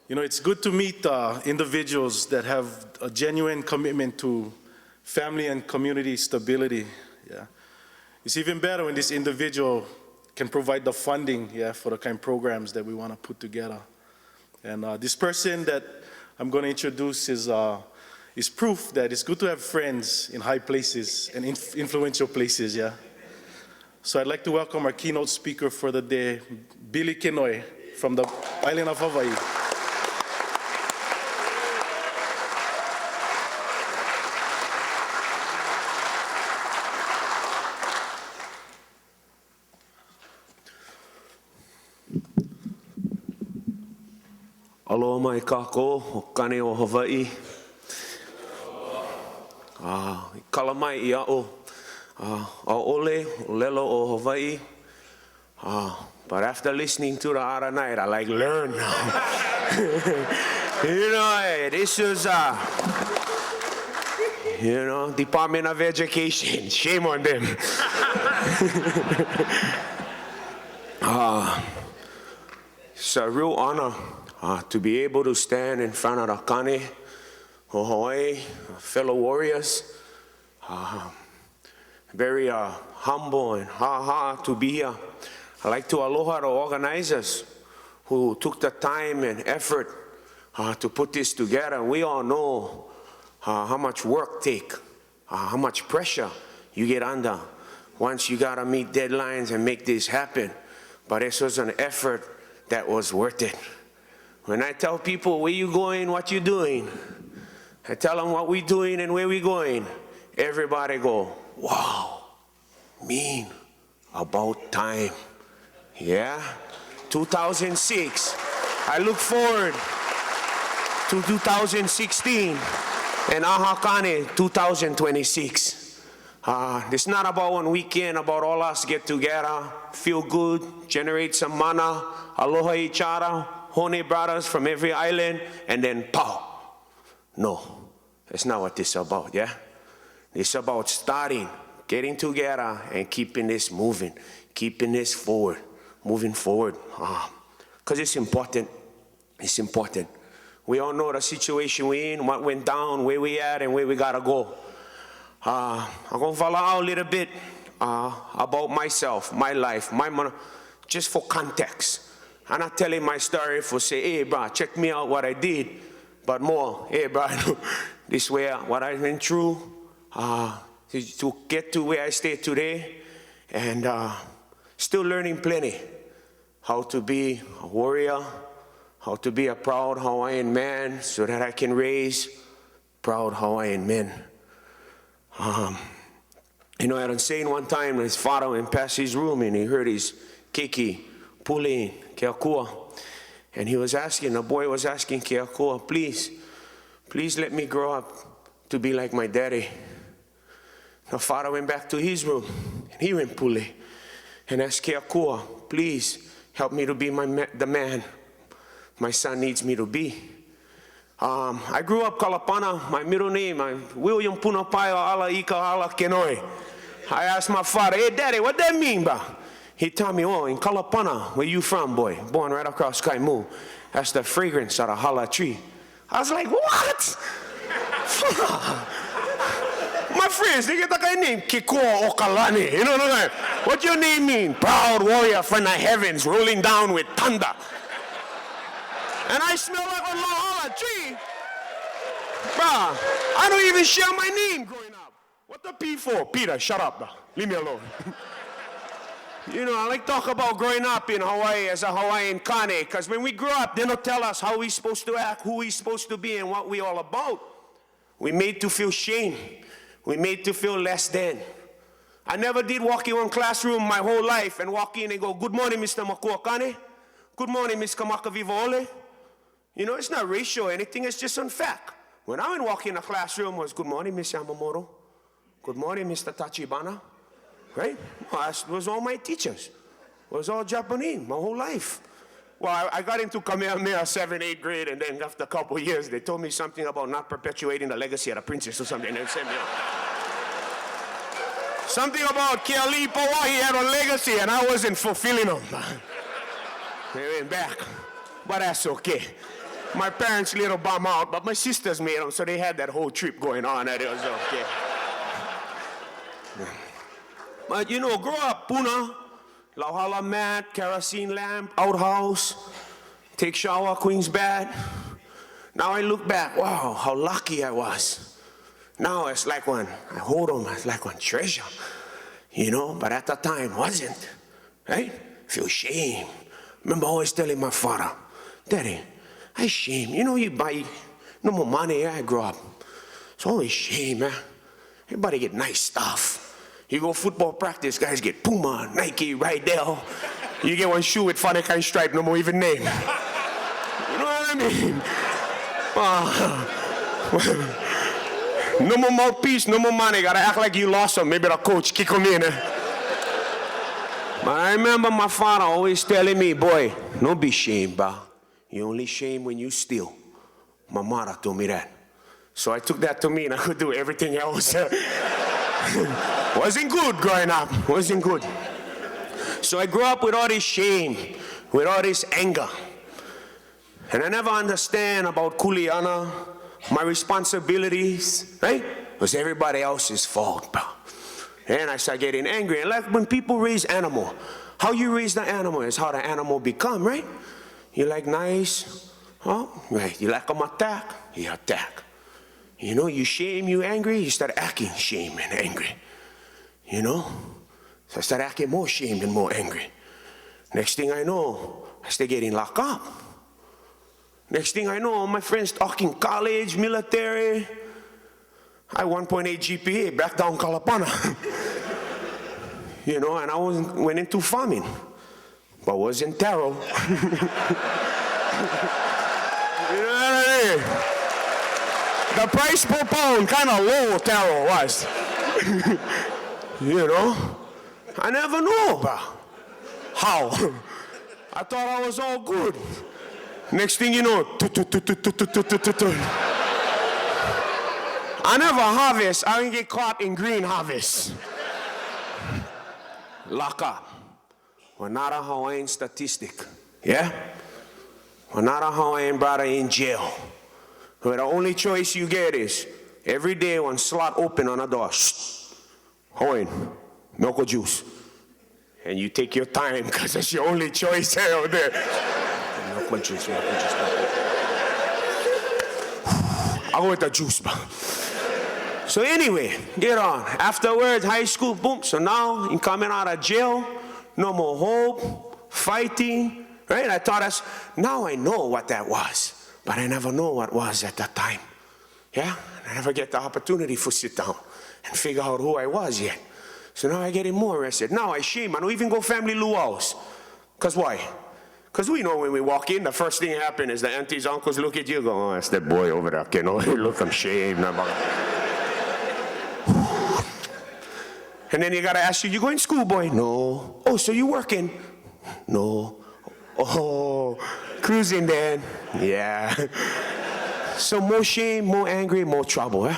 You know, it's good to meet individuals that have a genuine commitment to family and community stability. Yeah, it's even better when this individual can provide the funding, for the kind of programs that we want to put together. And this person that I'm going to introduce is proof that it's good to have friends in high places and influential places. Yeah. So I'd like to welcome our keynote speaker for the day, Billy Kenoi from the island of Hawaii. Aloha mai kākou, o kane o Hawaii. Kala mai I a'o, ole, o lelo o Hawaii. But after listening to the other night, I learn now. You know, this is, Department of Education. Shame on them. It's a real honor to be able to stand in front of the kane o Hawaii, fellow warriors. Very humble and to be here. I'd like to aloha the organizers who took the time and effort to put this together. We all know how much work take, how much pressure you get under once you gotta meet deadlines and make this happen. But this was an effort that was worth it. When I tell people where you going, what you doing, I tell them what we doing and where we going, everybody go, wow, mean, about time. Yeah, 2006. I look forward to 2016 and Ahakane 2026. It's not about one weekend, about all us get together, feel good, generate some mana, aloha each other, Hone brothers from every island, and then pow. No, that's not what this is about, yeah? It's about starting, getting together, and keeping this moving, keeping this forward, moving forward. Because it's important. It's important. We all know the situation we're in, what went down, where we at, and where we gotta go. I'm gonna follow out a little bit about myself, my life, just for context. I'm not telling my story for say, hey, bro, check me out what I did, but more, hey, bro, this way what I went through to get to where I stay today, and still learning plenty. How to be a warrior, how to be a proud Hawaiian man so that I can raise proud Hawaiian men. I was saying one time his father went past his room and he heard his keiki, pulling, Keakua. And he was asking, the boy was asking Keakua, please let me grow up to be like my daddy. The father went back to his room and he went pule and asked Keakua, please help me to be the man my son needs me to be. I grew up Kalapana, my middle name, I'm William Punapaia Ala Ika Ala Kenoi. I asked my father, hey daddy, what that mean, bro? He told me, oh, in Kalapana, where you from, boy? Born right across Kaimu. That's the fragrance of the hala tree. I was like, what? My friends, they get that guy named Kikoa Okalani. You know what I mean? What your name mean? Proud warrior from the heavens, rolling down with thunder. And I smell like a hala tree. Bruh, I don't even share my name growing up. What the P for? Peter, shut up, bro. Leave me alone. You know, I like to talk about growing up in Hawaii as a Hawaiian Kane, because when we grow up, they don't tell us how we're supposed to act, who we're supposed to be, and what we're all about. We're made to feel shame. We're made to feel less than. I never did walk in one classroom my whole life and walk in and go, good morning, Mr. Makua Kane. Good morning, Ms. Kamaka Viva Ole. You know, it's not racial or anything, it's just on fact. When I would walk in a classroom, it was good morning, Ms. Yamamoto. Good morning, Mr. Tachibana. Right? Well, that was all my teachers. It was all Japanese my whole life. Well, I got into Kamehameha 7th, 8th grade, and then after a couple of years, they told me something about not perpetuating the legacy of the princess or something. They sent me out. Something about Keali Pawahi had a legacy, and I wasn't fulfilling them. They went back, but that's okay. My parents little bum out, but my sisters made them, so they had that whole trip going on, and it was okay. But you know, grow up, Puna, lauhala mat, kerosene lamp, outhouse, take shower, Queen's bed. Now I look back, wow, how lucky I was. Now it's like when I hold them, it's like one treasure, you know, but at that time wasn't, right? Feel shame. Remember always telling my father, Daddy, I shame. You know, you buy no more money. I grew up. It's always shame, man. Everybody get nice stuff. You go football practice, guys get Puma, Nike, Rydell. You get one shoe with funny kind of stripe, no more even name. You know what I mean? No more mouthpiece, no more money. Gotta act like you lost them. Maybe the coach kick them in. But I remember my father always telling me, boy, don't be shamed, ba. You only shame when you steal. My mother told me that. So I took that to me and I could do everything else. Wasn't good growing up. Wasn't good. So I grew up with all this shame, with all this anger. And I never understand about kuleana, my responsibilities, right? It was everybody else's fault, bro. And I started getting angry. And like when people raise animal, how you raise the animal is how the animal become, right? You like nice, huh? Right. You like them attack, you attack. You know, you shame, you angry, you start acting shame and angry. You know? So I start acting more shamed and more angry. Next thing I know, I start getting locked up. Next thing I know, all my friends talking college, military. I 1.8 GPA, back down Kalapana. You know, and I went into farming, but was in taro. You know what I mean? The price per pound, kind of low taro was. You know? I never knew about how. I thought I was all good. Next thing you know, I never harvest. I didn't get caught in green harvest. Lock up. We're not a Hawaiian statistic. Yeah? We're not a Hawaiian brother in jail. Where the only choice you get is every day one slot open on a door. Shh. Hawaiian, milk or juice. And you take your time because it's your only choice out there. Milk or juice, milk or juice, milk or juice. I'll go with the juice, bro. So anyway, get on. Afterwards, high school, boom. So now, in coming out of jail, no more hope, fighting, right? I thought now I know what that was, but I never know what was at that time. Yeah? I never get the opportunity to sit down and figure out who I was yet. So now I get more arrested. Now I shame. I don't even go family luau's. Because why? Because we know when we walk in, the first thing that happens is the aunties, uncles look at you and go, oh, that's that boy over there. Kenoi, look, I'm shamed. And then you got to ask you going to school, boy? No. Oh, so you working? No. Oh, cruising then? Yeah. So more shame, more angry, more trouble, eh?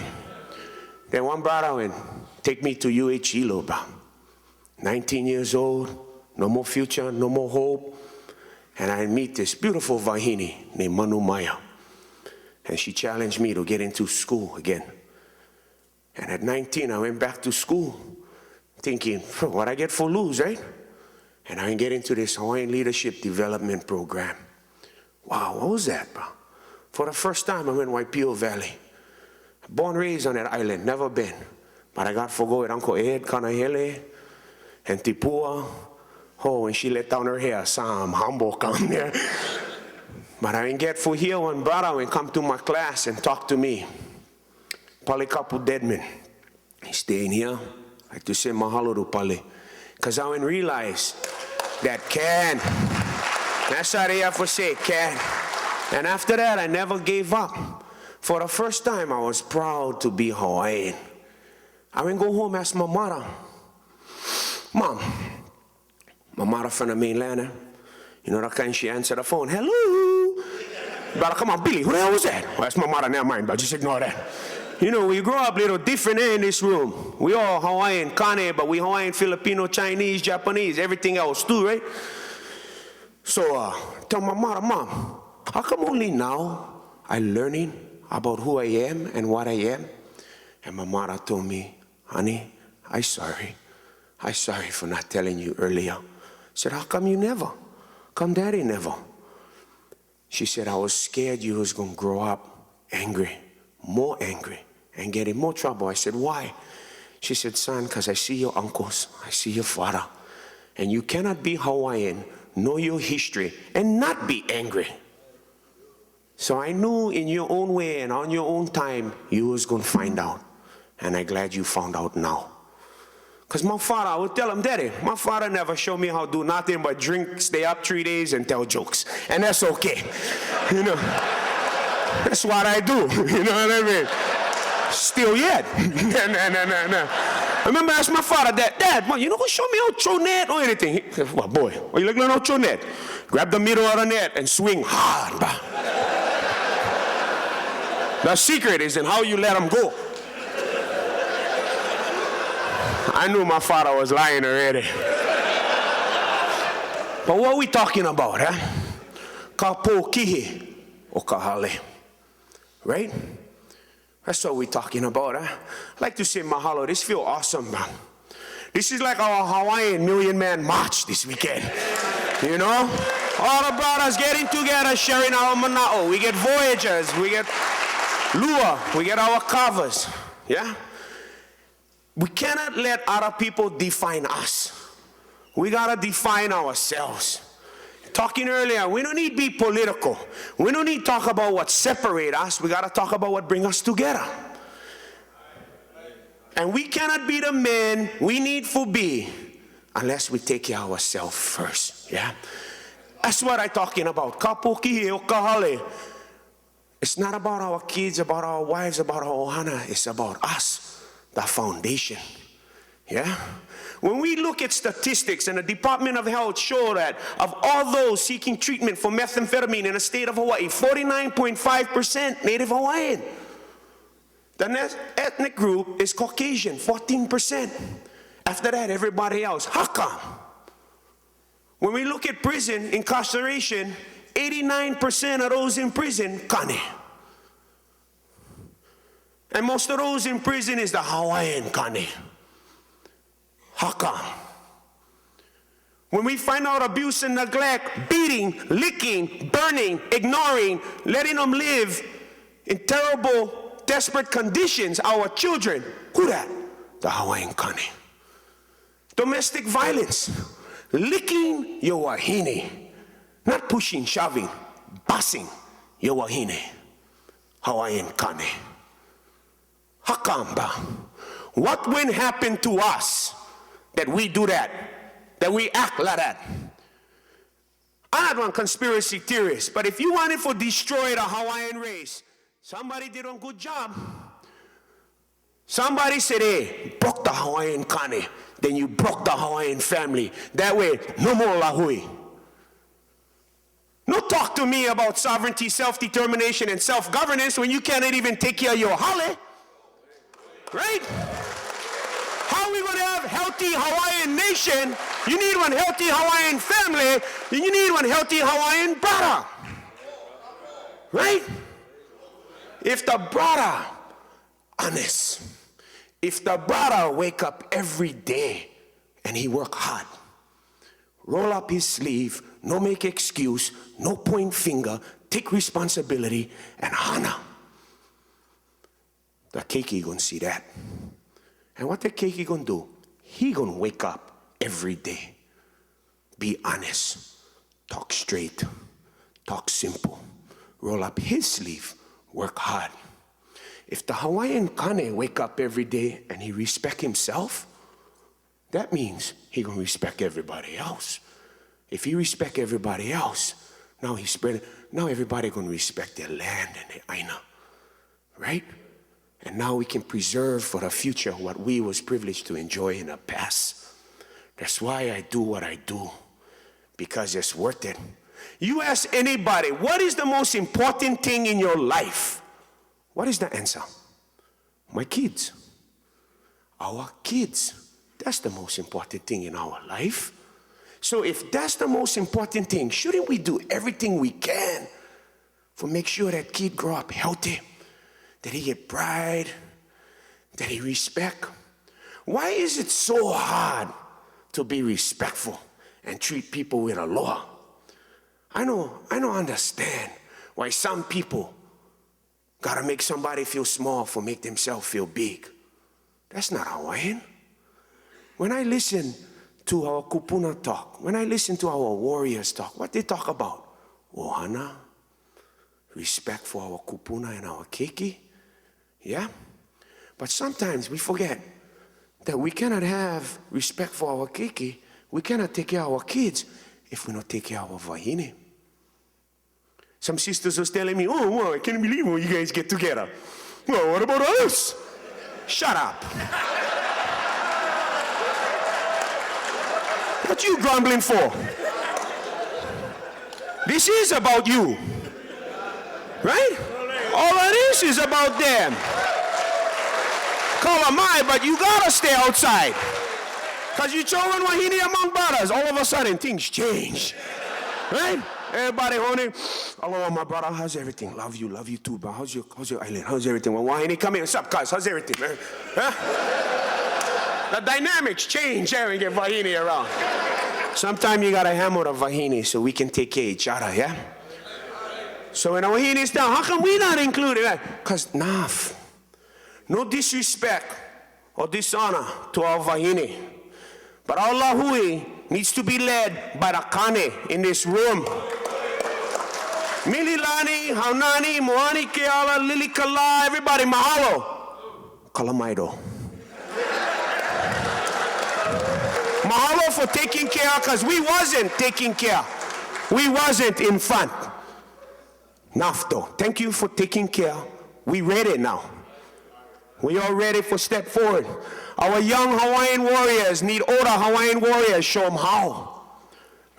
Then one brother went, take me to UH Hilo, bro. 19 years old, no more future, no more hope. And I meet this beautiful Vahini named Manu Maya. And she challenged me to get into school again. And at 19, I went back to school thinking, what I get for lose, right? And I get into this Hawaiian Leadership Development Program. Wow, what was that, bro? For the first time, I went Waipio Valley. Born, raised on that island, never been. But I got to go with Uncle Ed, Kanahele, and Tipua. Oh, when she let down her hair, some humble come there. But I didn't get for here one brother when come to my class and talk to me. Palikapu Deadman. He's staying here. I like to say mahalo to Pali. Because I didn't realize that can. That's how they have to say, can. And after that, I never gave up. For the first time, I was proud to be Hawaiian. I went go home, ask my mother, Mom, my mother from the mainland, you know that kind, she answered the phone, hello. Brother, come on, Billy, who the hell was that? Well, that's my mother, never mind, but just ignore that. You know, we grow up a little different in this room. We all Hawaiian, Kane, but we Hawaiian, Filipino, Chinese, Japanese, everything else too, right? So, tell my mother, Mom, How come only now I'm learning about who I am and what I am? And my mother told me, honey, I'm sorry. I'm sorry for not telling you earlier. I said, how come you never? Come daddy never? She said, I was scared you was going to grow up angry, more angry, and get in more trouble. I said, why? She said, son, because I see your uncles, I see your father, and you cannot be Hawaiian, know your history, and not be angry. So I knew in your own way and on your own time, you was going to find out. And I'm glad you found out now. Because my father, I would tell him, Daddy, my father never showed me how to do nothing but drink, stay up 3 days, and tell jokes. And that's okay. You know, that's what I do. You know what I mean? Still yet. No. I remember asking my father, Dad, you know, go show me how to throw net or anything. He said, well, boy, what you looking at how to throw net? Grab the middle of the net and swing hard. The secret is in how you let them go. I knew my father was lying already. But what are we talking about, huh? Ka po kihi o ka hale. Right? That's what we're talking about, huh? I'd like to say mahalo. This feels awesome, man. This is like our Hawaiian Million Man March this weekend. You know? All the brothers getting together, sharing our mana'o. We get voyagers, we get lua, we get our covers. Yeah? We cannot let other people define us. We gotta define ourselves. Talking earlier, we don't need to be political. We don't need to talk about what separates us. We gotta talk about what brings us together. And we cannot be the men we need to be unless we take care of ourselves first. Yeah? That's what I'm talking about. Kapoki o kahale. It's not about our kids, about our wives, about our ohana. It's about us. The foundation. Yeah? When we look at statistics, and the Department of Health show that of all those seeking treatment for methamphetamine in the state of Hawaii, 49.5% Native Hawaiian. The next ethnic group is Caucasian, 14%. After that, everybody else. How come? When we look at prison incarceration, 89% of those in prison, Kane. And most of those in prison is the Hawaiian Kane. How come? When we find out abuse and neglect, beating, licking, burning, ignoring, letting them live in terrible, desperate conditions, our children, who that? The Hawaiian Kane. Domestic violence, licking your wahine, not pushing, shoving, busing your wahine, Hawaiian Kane. Hakamba. What will happen to us that we do that we act like that? I'm not one conspiracy theorist, but if you wanted to destroy the Hawaiian race, somebody did a good job. Somebody said, hey, broke the Hawaiian Kane, then you broke the Hawaiian family. That way, no more lahui. No talk to me about sovereignty, self-determination, and self-governance when you cannot even take care of your hale. Right? How are we going to have healthy Hawaiian nation? You need one healthy Hawaiian family, then you need one healthy Hawaiian brother. Right? If the brother honest, if the brother wake up every day and he work hard, roll up his sleeve, no make excuse, no point finger, take responsibility and honor, the keiki gonna see that. And what the keiki gonna do? He gonna wake up every day, be honest, talk straight, talk simple, roll up his sleeve, work hard. If the Hawaiian Kane wake up every day and he respect himself, that means he gonna respect everybody else. If he respect everybody else, now he's spreading, now everybody gonna respect their land and their aina, right? And now we can preserve for the future what we was privileged to enjoy in the past. That's why I do what I do, because it's worth it. You ask anybody, what is the most important thing in your life? What is the answer? My kids. Our kids. That's the most important thing in our life. So if that's the most important thing, shouldn't we do everything we can for make sure that kid grow up healthy, that he get pride, that he respect. Why is it so hard to be respectful and treat people with aloha? I don't understand why some people gotta make somebody feel small for make themselves feel big. That's not Hawaiian. When I listen to our kupuna talk, when I listen to our warriors talk, what they talk about? Ohana, respect for our kupuna and our keiki, yeah? But sometimes we forget that we cannot have respect for our keiki, we cannot take care of our kids if we don't take care of our wahine. Some sisters was telling me, oh, well, I can't believe when you guys get together. Well, what about us? Shut up. What you grumbling for? This is about you. Right? All of this is about them. Call them mine, but you gotta stay outside. Because you children wahine among brothers, all of a sudden things change. Right? Everybody, honey, hello, my brother, how's everything? Love you too, bro. How's your island? How's everything? Well, wahine, come here. What's up, guys? How's everything, man? Huh? The dynamics change when you get wahine around. Sometimes you gotta hammer the wahine so we can take care of each other, yeah? So when the wahine is down, how come we not included? Because naf. No disrespect or dishonor to our wahine. But our lahui needs to be led by the kane in this room. Mililani, Haunani, Moani, Keala, Lili Kala, everybody, mahalo. Kalamaido. Mahalo for taking care, because we wasn't taking care. We wasn't in front. Nafto, thank you for taking care. We ready now. We all ready for step forward. Our young Hawaiian warriors need older Hawaiian warriors. Show them how.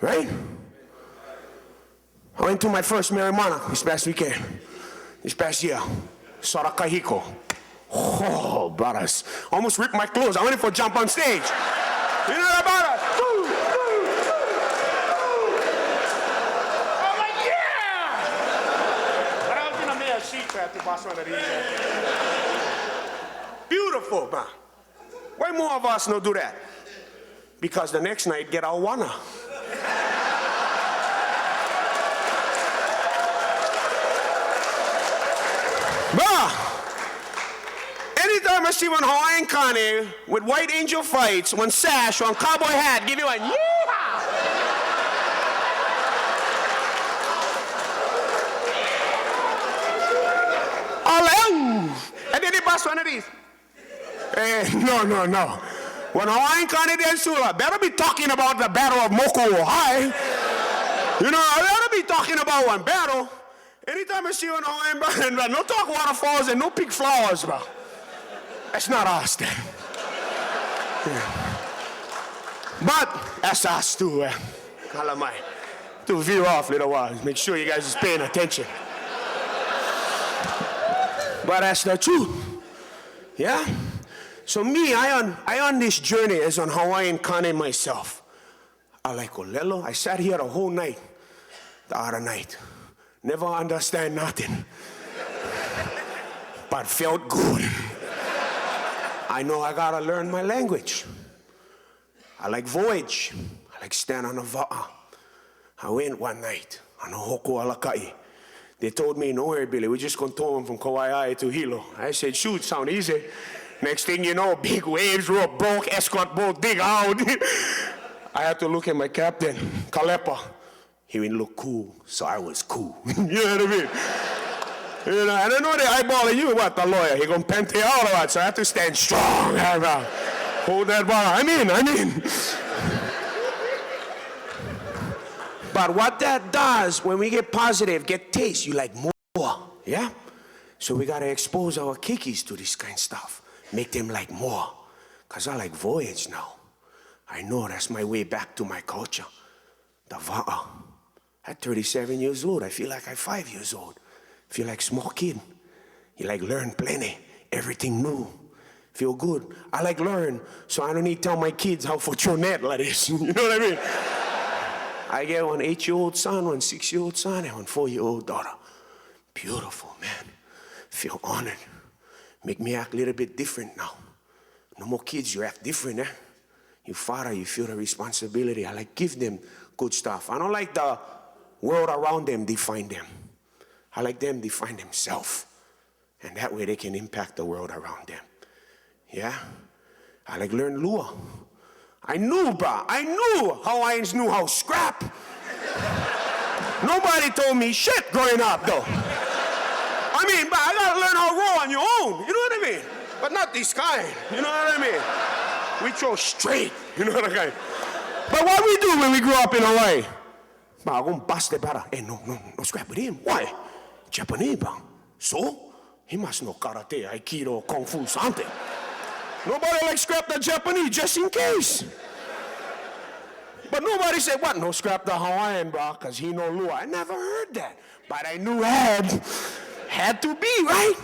Right? I went to my first Marimana this past weekend. This past year. Sorakahiko. Oh, brothers. Almost ripped my clothes. I went in for a jump on stage. You know about it? I'm like, yeah! But I was going to make a sheet trap to pass one of these. Beautiful, man. Why more of us not do that? Because the next night get our wana. Anytime I see one Hawaiian Kane with white angel fights, one sash, one cowboy hat, give you a yeehaw! And then they bust one of these. No. When Hawaiian Kane del Sula, better be talking about the Battle of Moko Ohai. You know, I better be talking about one battle. Anytime I see one Hawaiian brother, no talk waterfalls and no pick flowers, bro. That's not us then. Yeah. But that's us too, Kalamai. To veer off little while. Make sure you guys is paying attention. But that's the truth. Yeah? So me, I on this journey as on Hawaiian Kane myself. I like Olelo. I sat here the whole night, the other night. Never understand nothing. But felt good. I know I gotta learn my language. I like voyage. I like stand on a va'a. I went one night on a hoko alakai. They told me, no worry, Billy, we're just gonna tow him from Kauai to Hilo. I said, shoot, sound easy. Next thing you know, big waves, rope broke, escort boat dig out. I had to look at my captain, Kalepa. He didn't look cool, so I was cool. You know what I mean? You know, and I know they eyeballing you, what, the lawyer? He gonna pente out or what? So I have to stand strong. Hold that bar. I mean. But what that does, when we get positive, get taste, you like more, yeah? So we gotta expose our kikis to this kind of stuff. Make them like more. Because I like voyage now. I know that's my way back to my culture. The va'a. At 37 years old, I feel like I'm 5 years old. Feel like small kid. You like learn plenty. Everything new. Feel good. I like learn, so I don't need to tell my kids how for chonet like this. You know what I mean? I get one 8-year-old son, one 6-year-old son, and one 4-year-old daughter. Beautiful, man. Feel honored. Make me act a little bit different now. No more kids, you act different, eh? You father, you feel the responsibility. I like give them good stuff. I don't like the world around them define them. I like them define themselves. And that way they can impact the world around them. Yeah? I like learn lua. I knew Hawaiians knew how to scrap. Nobody told me shit growing up though. I mean, but I gotta learn how to roll on your own. You know what I mean? But not this kind. You know what I mean? We throw straight. You know what I mean? But what we do when we grow up in Hawaii? I'm gonna bust the brother. Hey, no scrap with him. Why? Japanese, bro. So? He must know karate, aikido, kung fu, something. Nobody like scrap the Japanese just in case. But nobody said, what? No scrap the Hawaiian, bro, because he know lua. I never heard that. But I knew had to be, right?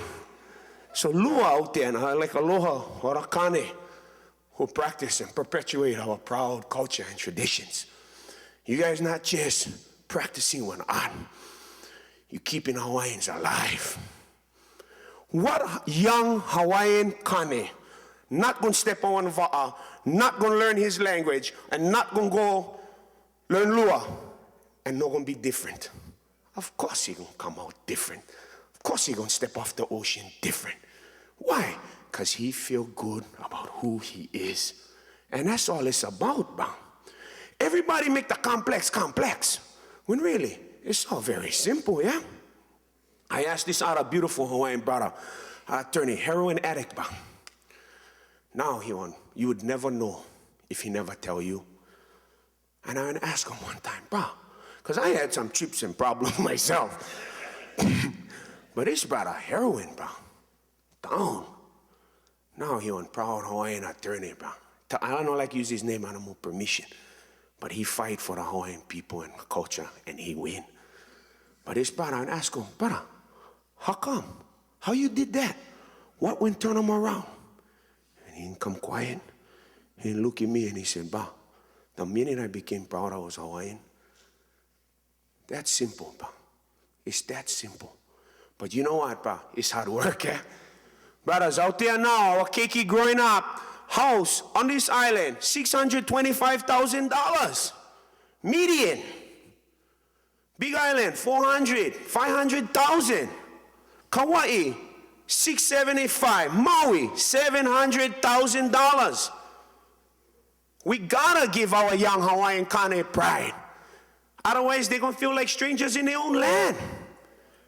So lua out there, like aloha or kane, who practice and perpetuate our proud culture and traditions. You guys not just practicing one art, you keeping Hawaiians alive. What young Hawaiian Kane not going to step on va'a, not going to learn his language, and not going to go learn lua, and not going to be different? Of course he's going to come out different. Of course he's going to step off the ocean different. Why? Because he feel good about who he is. And that's all it's about, bro. Everybody make the complex, when really, it's all very simple, yeah? I asked this other beautiful Hawaiian brother, attorney, heroin addict, bro. Now, you would never know if he never tell you. And I would ask him one time, bro, because I had some trips and problems myself. But this brother, heroin, bro, down. Now he on proud Hawaiian attorney, bro. I don't like use his name, I don't have permission. But he fight for the Hawaiian people and culture, and he win. But this brother, I would ask him, brother, how come? How you did that? What went turn him around? And he didn't come quiet. He looked at me and he said, "Ba, the minute I became proud I was Hawaiian, that's simple, ba. It's that simple. But you know what, ba? It's hard work, eh? Brothers, out there now, our keiki growing up, house on this island, $625,000. Median. Big Island, 400, 500,000. Kauai, 675. Maui, $700,000. We gotta give our young Hawaiian Kane pride. Otherwise, they're gonna feel like strangers in their own land.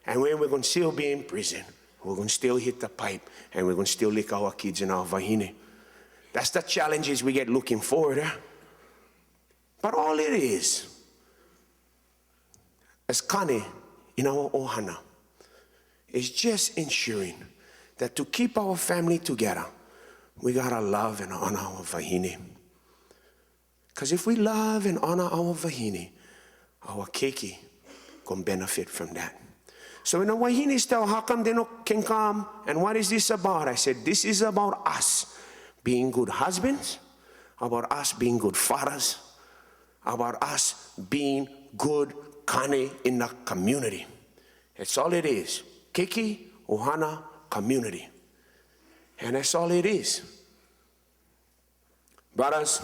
And when we're gonna still be in prison, we're gonna still hit the pipe, and we're gonna still lick our kids in our vahine. That's the challenges we get looking forward to. But all it is, as Kane in our ohana, is just ensuring that to keep our family together, we gotta love and honor our vahine. Because if we love and honor our vahine, our keiki gonna benefit from that. So when the wahinis tell, how come they can come, and what is this about? I said, this is about us being good husbands, about us being good fathers, about us being good kane in the community. That's all it is. Keiki, ohana, community. And that's all it is. Brothers,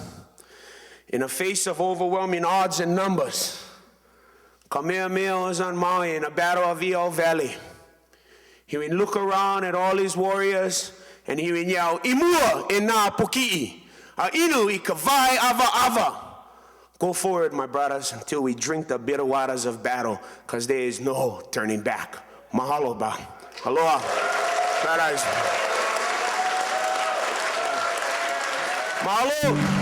in the face of overwhelming odds and numbers, Kamehameha was on Maui in the Battle of Iao Valley. He would look around at all his warriors and he would yell, "Imua e nā puki'i, a inu I kawai ava ava." Go forward, my brothers, until we drink the bitter waters of battle, because there is no turning back. Mahalo ba. Aloha. Brothers. Mahalo.